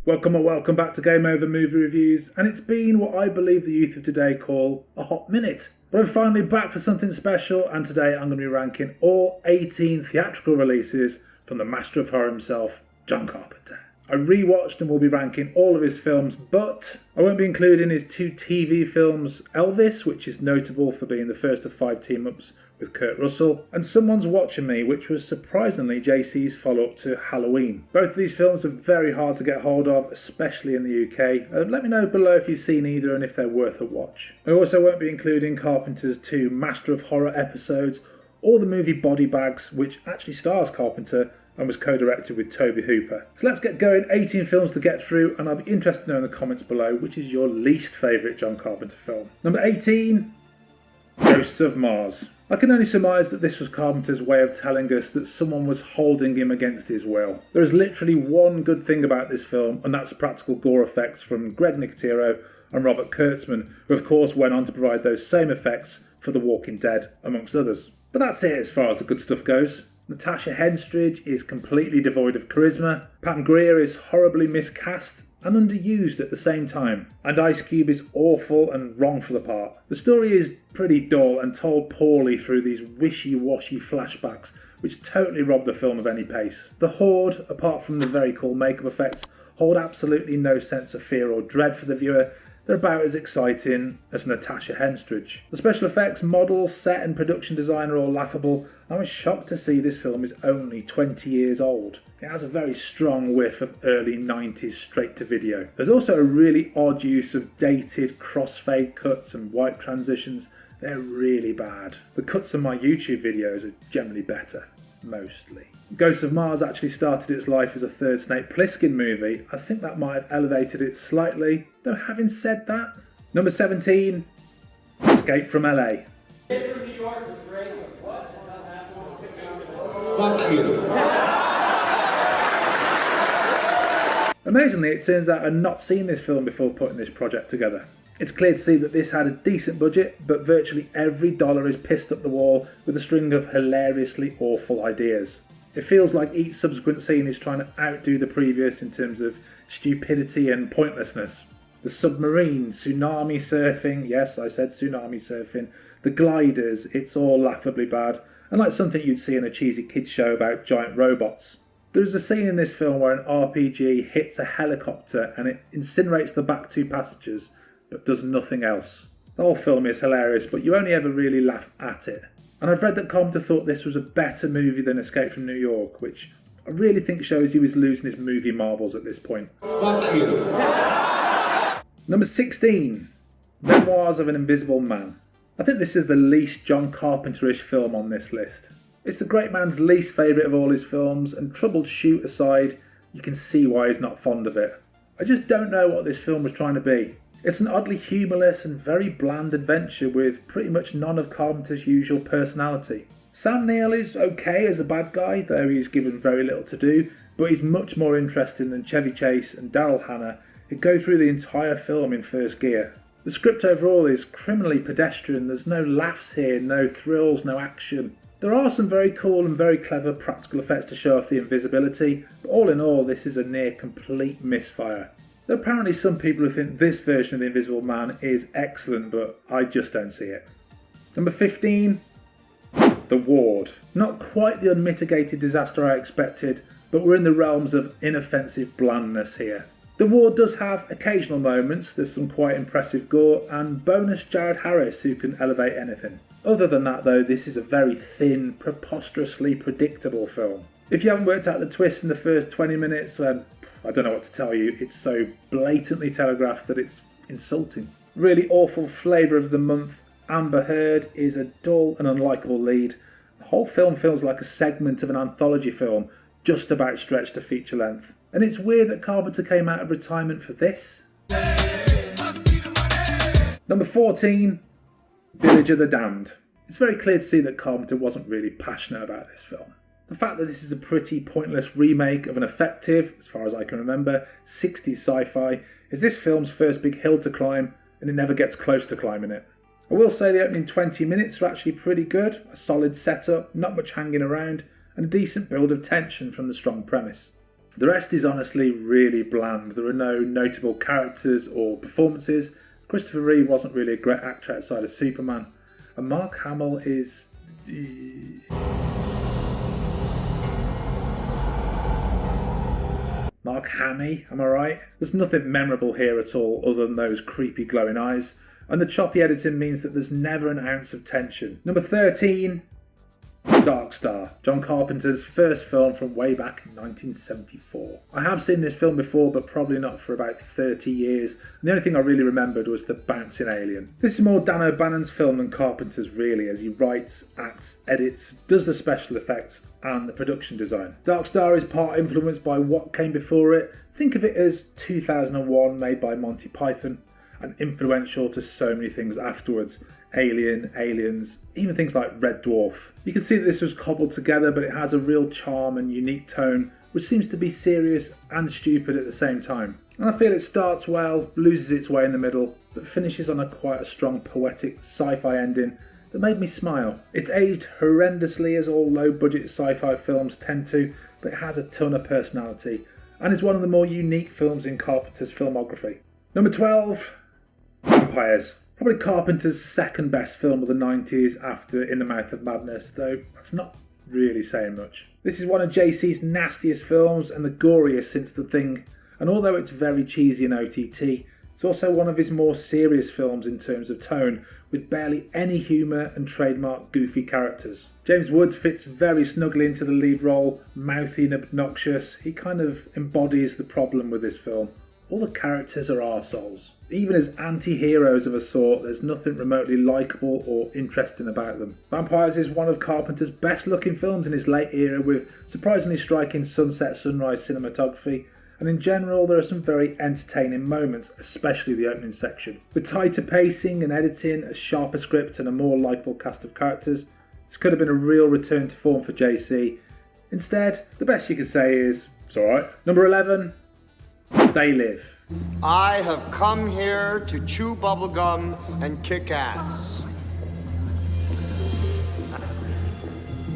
Welcome or welcome back to Game Over Movie Reviews, and it's been what I believe the youth of today call a hot minute. But I'm finally back for something special, and today I'm going to be ranking all 18 theatrical releases from the master of horror himself, John Carpenter. I rewatched and will be ranking all of his films, but I won't be including his 2 TV films, Elvis, which is notable for being the first of 5 team-ups with Kurt Russell, and Someone's Watching Me, which was surprisingly JC's follow-up to Halloween. Both of these films are very hard to get hold of, especially in the UK. Let me know below if you've seen either and if they're worth a watch. I also won't be including Carpenter's 2 Master of Horror episodes, or the movie Body Bags, which actually stars Carpenter and was co-directed with Toby Hooper. So let's get going. 18 films to get through, and I'll be interested to know in the comments below which is your least favourite John Carpenter film. Number 18, Ghosts of Mars. I can only surmise that this was Carpenter's way of telling us that someone was holding him against his will. There is literally one good thing about this film, and that's the practical gore effects from Greg Nicotero and Robert Kurtzman, who of course went on to provide those same effects for The Walking Dead, amongst others. But that's it as far as the good stuff goes. Natasha Henstridge is completely devoid of charisma, Pam Grier is horribly miscast and underused at the same time, and Ice Cube is awful and wrong for the part. The story is pretty dull and told poorly through these wishy-washy flashbacks, which totally rob the film of any pace. The Horde, apart from the very cool makeup effects, hold absolutely no sense of fear or dread for the viewer. They're about as exciting as Natasha Henstridge. The special effects, models, set and production design are all laughable. I was shocked to see this film is only 20 years old. It has a very strong whiff of early 90s straight-to-video. There's also a really odd use of dated crossfade cuts and white transitions. They're really bad. The cuts on my YouTube videos are generally better, mostly. Ghosts of Mars actually started its life as a third Snake Plissken movie. I think that might have elevated it slightly, though having said that. Number 17, Escape from LA. Fuck you. Amazingly, it turns out I'd not seen this film before putting this project together. It's clear to see that this had a decent budget, but virtually every dollar is pissed up the wall with a string of hilariously awful ideas. It feels like each subsequent scene is trying to outdo the previous in terms of stupidity and pointlessness. The submarine, tsunami surfing, yes, I said tsunami surfing, the gliders, it's all laughably bad, and like something you'd see in a cheesy kids show about giant robots. There's a scene in this film where an RPG hits a helicopter and it incinerates the back 2 passengers, but does nothing else. The whole film is hilarious, but you only ever really laugh at it. And I've read that Carpenter thought this was a better movie than Escape from New York, which I really think shows he was losing his movie marbles at this point. Fuck you. Number 16, Memoirs of an Invisible Man. I think this is the least John Carpenter-ish film on this list. It's the great man's least favourite of all his films, and troubled shoot aside, you can see why he's not fond of it. I just don't know what this film was trying to be. It's an oddly humourless and very bland adventure with pretty much none of Carpenter's usual personality. Sam Neill is okay as a bad guy, though he's given very little to do, but he's much more interesting than Chevy Chase and Daryl Hannah, who go through the entire film in first gear. The script overall is criminally pedestrian. There's no laughs here, no thrills, no action. There are some very cool and very clever practical effects to show off the invisibility, but all in all this is a near complete misfire. There are apparently some people who think this version of The Invisible Man is excellent, but I just don't see it. Number 15, The Ward. Not quite the unmitigated disaster I expected, but we're in the realms of inoffensive blandness here. The Ward does have occasional moments, there's some quite impressive gore, and bonus Jared Harris who can elevate anything. Other than that though, this is a very thin, preposterously predictable film. If you haven't worked out the twists in the first 20 minutes, I don't know what to tell you. It's so blatantly telegraphed that it's insulting. Really awful flavour of the month. Amber Heard is a dull and unlikable lead. The whole film feels like a segment of an anthology film, just about stretched to feature length. And it's weird that Carpenter came out of retirement for this. Number 14, Village of the Damned. It's very clear to see that Carpenter wasn't really passionate about this film. The fact that this is a pretty pointless remake of an effective, as far as I can remember, 60s sci-fi is this film's first big hill to climb, and it never gets close to climbing it. I will say the opening 20 minutes are actually pretty good, a solid setup, not much hanging around, and a decent build of tension from the strong premise. The rest is honestly really bland. There are no notable characters or performances. Christopher Reeve wasn't really a great actor outside of Superman. And Mark Hamill is... Mark Hammy, am I right? There's nothing memorable here at all other than those creepy glowing eyes. And the choppy editing means that there's never an ounce of tension. Number 13... Dark Star, John Carpenter's first film from way back in 1974. I have seen this film before, but probably not for about 30 years, and the only thing I really remembered was the bouncing alien. This is more Dan O'Bannon's film than Carpenter's really, as he writes, acts, edits, does the special effects and the production design. Dark Star is part influenced by what came before it. Think of it as 2001 made by Monty Python, and influential to so many things afterwards. Alien, Aliens, even things like Red Dwarf. You can see that this was cobbled together, but it has a real charm and unique tone, which seems to be serious and stupid at the same time. And I feel it starts well, loses its way in the middle, but finishes on quite a strong poetic sci-fi ending that made me smile. It's aged horrendously, as all low-budget sci-fi films tend to, but it has a ton of personality, and is one of the more unique films in Carpenter's filmography. Number 12, Vampires. Probably Carpenter's second best film of the 90s after In the Mouth of Madness, though that's not really saying much. This is one of JC's nastiest films and the goriest since The Thing, and although it's very cheesy in OTT, it's also one of his more serious films in terms of tone, with barely any humour and trademark goofy characters. James Woods fits very snugly into the lead role, mouthy and obnoxious. He kind of embodies the problem with this film. All the characters are arseholes. Even as anti-heroes of a sort, there's nothing remotely likeable or interesting about them. Vampires is one of Carpenter's best looking films in his late era, with surprisingly striking sunset-sunrise cinematography, and in general there are some very entertaining moments, especially the opening section. With tighter pacing and editing, a sharper script and a more likeable cast of characters, this could have been a real return to form for JC. Instead, the best you can say is, it's alright. Number 11, They Live. I have come here to chew bubblegum and kick ass.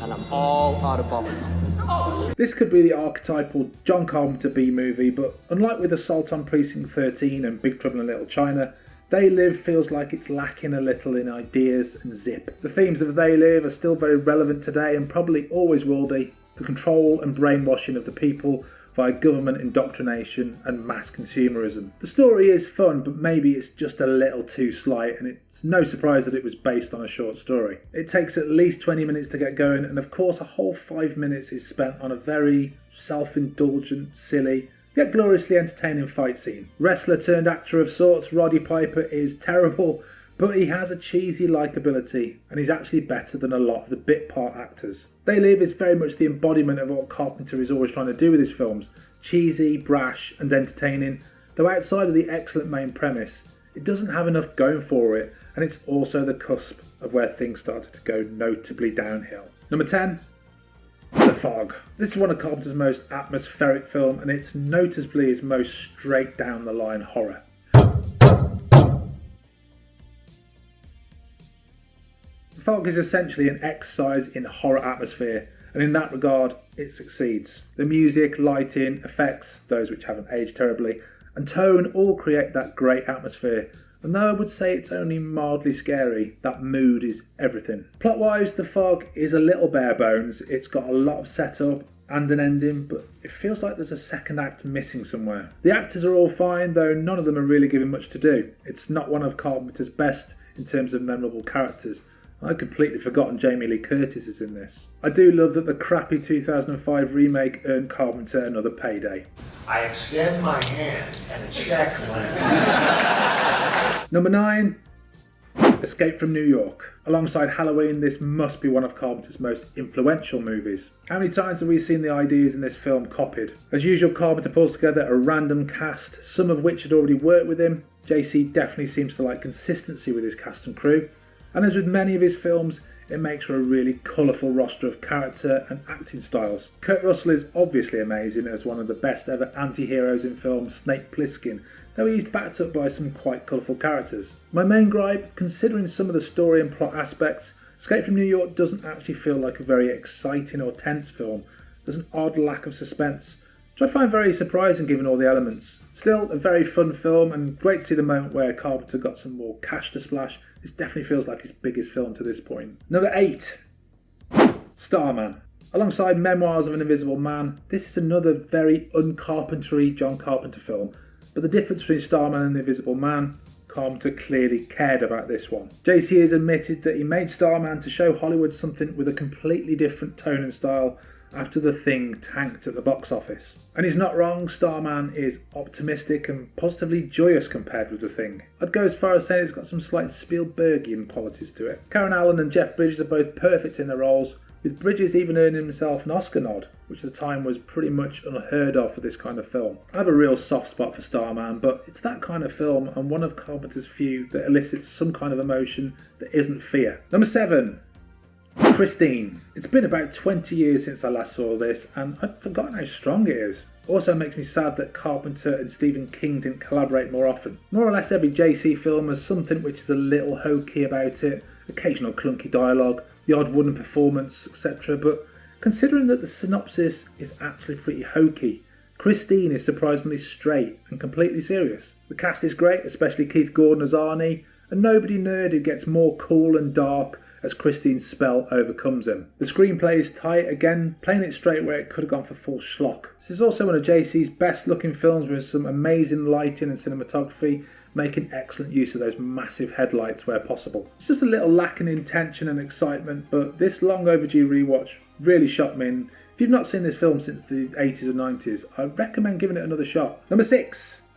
And I'm all out of bubblegum. This could be the archetypal John Carpenter B-movie, but unlike with the Sultan Precinct 13 and Big Trouble in Little China, They Live feels like it's lacking a little in ideas and zip. The themes of They Live are still very relevant today and probably always will be. The control and brainwashing of the people via government indoctrination and mass consumerism. The story is fun, but maybe it's just a little too slight, and it's no surprise that it was based on a short story. It takes at least 20 minutes to get going, and of course a whole 5 minutes is spent on a very self-indulgent, silly, yet gloriously entertaining fight scene. Wrestler turned actor of sorts, Roddy Piper is terrible, but he has a cheesy likability, and he's actually better than a lot of the bit part actors. They Live is very much the embodiment of what Carpenter is always trying to do with his films: cheesy, brash and entertaining, though outside of the excellent main premise, it doesn't have enough going for it, and it's also the cusp of where things started to go notably downhill. Number 10, The Fog. This is one of Carpenter's most atmospheric films, and it's noticeably his most straight down the line horror. The Fog is essentially an exercise in horror atmosphere, and in that regard, it succeeds. The music, lighting, effects, those which haven't aged terribly, and tone all create that great atmosphere, and though I would say it's only mildly scary, that mood is everything. Plot-wise, The Fog is a little bare bones. It's got a lot of setup and an ending, but it feels like there's a second act missing somewhere. The actors are all fine, though none of them are really given much to do. It's not one of Carpenter's best in terms of memorable characters. I'd completely forgotten Jamie Lee Curtis is in this. I do love that the crappy 2005 remake earned Carpenter another payday. I extend my hand and a check lands. Number 9, Escape from New York. Alongside Halloween, this must be one of Carpenter's most influential movies. How many times have we seen the ideas in this film copied? As usual, Carpenter pulls together a random cast, some of which had already worked with him. JC definitely seems to like consistency with his cast and crew. And as with many of his films, it makes for a really colourful roster of character and acting styles. Kurt Russell is obviously amazing as one of the best ever anti-heroes in film, Snake Plissken, though he's backed up by some quite colourful characters. My main gripe, considering some of the story and plot aspects, Escape from New York doesn't actually feel like a very exciting or tense film. There's an odd lack of suspense, which I find very surprising given all the elements. Still, a very fun film, and great to see the moment where Carpenter got some more cash to splash. This definitely feels like his biggest film to this point. Number 8. Starman. Alongside Memoirs of an Invisible Man, this is another very un-Carpentery John Carpenter film, but the difference between Starman and The Invisible Man, Carpenter clearly cared about this one. JC has admitted that he made Starman to show Hollywood something with a completely different tone and style after The Thing tanked at the box office. And he's not wrong, Starman is optimistic and positively joyous compared with The Thing. I'd go as far as saying it's got some slight Spielbergian qualities to it. Karen Allen and Jeff Bridges are both perfect in their roles, with Bridges even earning himself an Oscar nod, which at the time was pretty much unheard of for this kind of film. I have a real soft spot for Starman, but it's that kind of film and one of Carpenter's few that elicits some kind of emotion that isn't fear. Number 7. Christine. It's been about 20 years since I last saw this, and I'd forgotten how strong it is. Also makes me sad that Carpenter and Stephen King didn't collaborate more often. More or less every JC film has something which is a little hokey about it, occasional clunky dialogue, the odd wooden performance, etc. But considering that the synopsis is actually pretty hokey, Christine is surprisingly straight and completely serious. The cast is great, especially Keith Gordon as Arnie, and nobody nerded gets more cool and dark as Christine's spell overcomes him. The screenplay is tight, again playing it straight where it could have gone for full schlock. This is also one of JC's best looking films with some amazing lighting and cinematography, making excellent use of those massive headlights where possible. It's just a little lacking in tension and excitement, but this long overdue rewatch really shocked me, and if you've not seen this film since the 80s or 90s, I recommend giving it another shot. Number 6.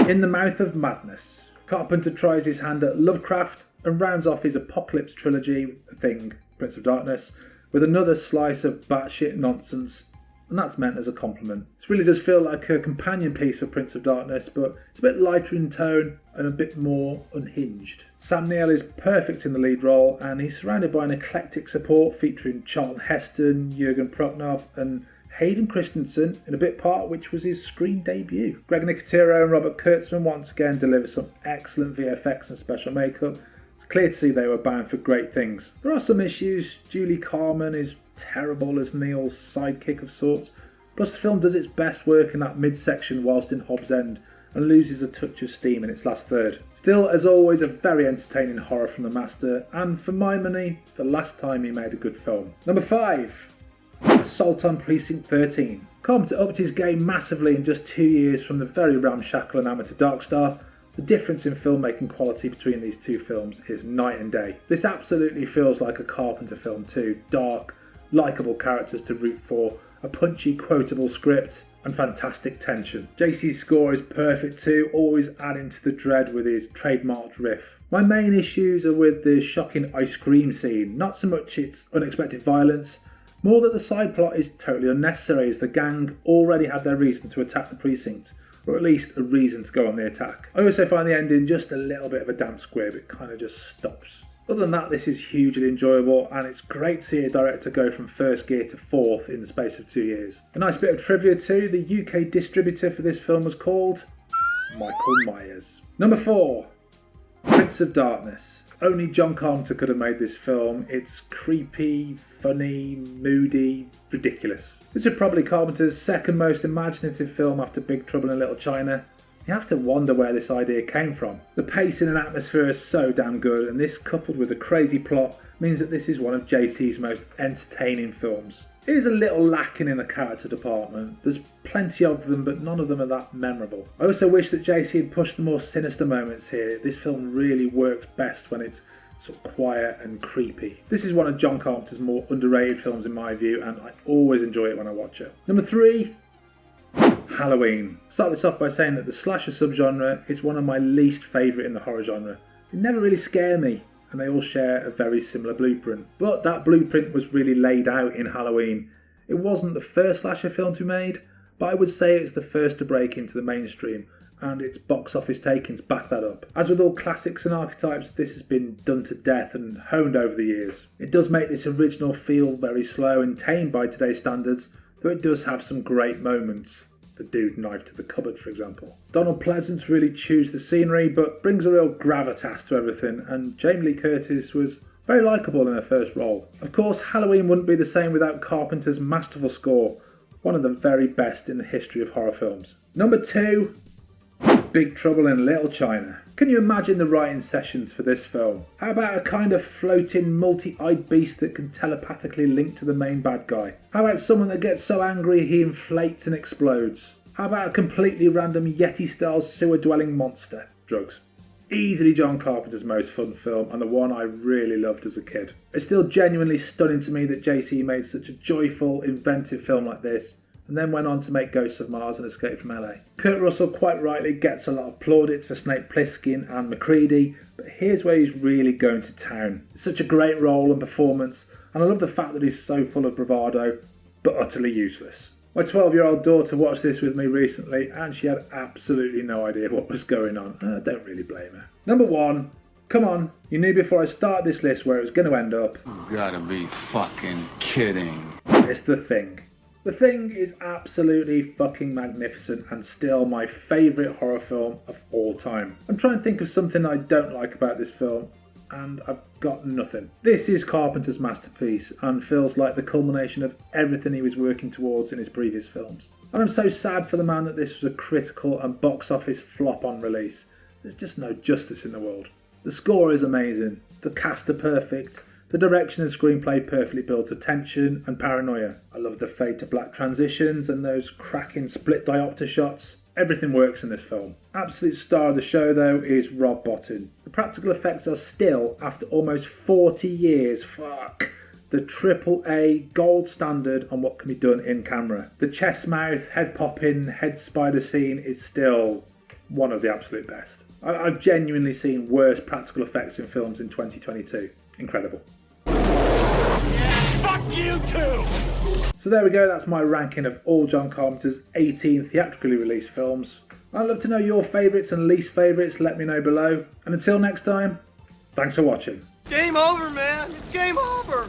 In the Mouth of Madness. Carpenter tries his hand at Lovecraft and rounds off his apocalypse trilogy, The Thing, Prince of Darkness, with another slice of batshit nonsense, and that's meant as a compliment. This really does feel like a companion piece for Prince of Darkness, but it's a bit lighter in tone and a bit more unhinged. Sam Neill is perfect in the lead role, and he's surrounded by an eclectic support featuring Charlton Heston, Jürgen Prochnow and Hayden Christensen in a bit part which was his screen debut. Greg Nicotero and Robert Kurtzman once again deliver some excellent VFX and special makeup. It's clear to see they were bound for great things. There are some issues. Julie Carmen is terrible as Neil's sidekick of sorts, plus the film does its best work in that midsection whilst in Hobbs End and loses a touch of steam in its last third. Still, as always, a very entertaining horror from the master, and for my money, the last time he made a good film. Number 5. Sultan Precinct 13. Carpenter upped his game massively in just 2 years from the very ramshackle and amateur Darkstar. The difference in filmmaking quality between these two films is night and day. This absolutely feels like a Carpenter film too. Dark, likeable characters to root for, a punchy, quotable script, and fantastic tension. JC's score is perfect too, always adding to the dread with his trademarked riff. My main issues are with the shocking ice cream scene, not so much its unexpected violence, more that the side plot is totally unnecessary as the gang already had their reason to attack the precinct, or at least a reason to go on the attack. I also find the ending just a little bit of a damp squib, it kind of just stops. Other than that, this is hugely enjoyable, and it's great to see a director go from first gear to fourth in the space of 2 years. A nice bit of trivia too, the UK distributor for this film was called Michael Myers. Number 4. Prince of Darkness. Only John Carpenter could have made this film. It's creepy, funny, moody, ridiculous. This is probably Carpenter's second most imaginative film after Big Trouble in Little China. You have to wonder where this idea came from. The pacing and atmosphere is so damn good, and this coupled with a crazy plot means that this is one of JC's most entertaining films. It is a little lacking in the character department. There's plenty of them, but none of them are that memorable. I also wish that JC had pushed the more sinister moments here. This film really works best when it's sort of quiet and creepy. This is one of John Carpenter's more underrated films in my view, and I always enjoy it when I watch it. Number 3. Halloween. Start this off by saying that the slasher subgenre is one of my least favourite in the horror genre. It never really scared me, and they all share a very similar blueprint. But that blueprint was really laid out in Halloween. It wasn't the first slasher film to be made, but I would say it's the first to break into the mainstream, and its box office takings back that up. As with all classics and archetypes, this has been done to death and honed over the years. It does make this original feel very slow and tame by today's standards, though it does have some great moments. The dude knife to the cupboard, for example. Donald Pleasance really chews the scenery, but brings a real gravitas to everything, and Jamie Lee Curtis was very likeable in her first role. Of course, Halloween wouldn't be the same without Carpenter's masterful score. One of the very best in the history of horror films. Number 2, Big Trouble in Little China. Can you imagine the writing sessions for this film? How about a kind of floating multi-eyed beast that can telepathically link to the main bad guy? How about someone that gets so angry he inflates and explodes? How about a completely random Yeti-style sewer-dwelling monster? Drugs. Easily John Carpenter's most fun film, and the one I really loved as a kid. It's still genuinely stunning to me that JC made such a joyful, inventive film like this, and then went on to make Ghosts of Mars and Escape from LA. Kurt Russell quite rightly gets a lot of plaudits for Snake Plissken and MacReady, but here's where he's really going to town. It's such a great role and performance, and I love the fact that he's so full of bravado, but utterly useless. My 12-year-old daughter watched this with me recently, and she had absolutely no idea what was going on. I don't really blame her. Number 1, come on, you knew before I started this list where it was going to end up. You gotta be fucking kidding. It's The Thing. The Thing is absolutely fucking magnificent and still my favourite horror film of all time. I'm trying to think of something I don't like about this film, and I've got nothing. This is Carpenter's masterpiece and feels like the culmination of everything he was working towards in his previous films. And I'm so sad for the man that this was a critical and box office flop on release. There's just no justice in the world. The score is amazing, the cast are perfect, the direction and screenplay perfectly built to tension and paranoia. I love the fade to black transitions and those cracking split diopter shots. Everything works in this film. Absolute star of the show though is Rob Bottin. The practical effects are still, after almost 40 years, the AAA gold standard on what can be done in camera. The chest mouth, head popping, head spider scene is still one of the absolute best. I've genuinely seen worse practical effects in films in 2022. Incredible. Yeah, fuck you too! So there we go, that's my ranking of all John Carpenter's 18 theatrically released films. I'd love to know your favourites and least favourites, let me know below. And until next time, thanks for watching. Game over, man. It's game over.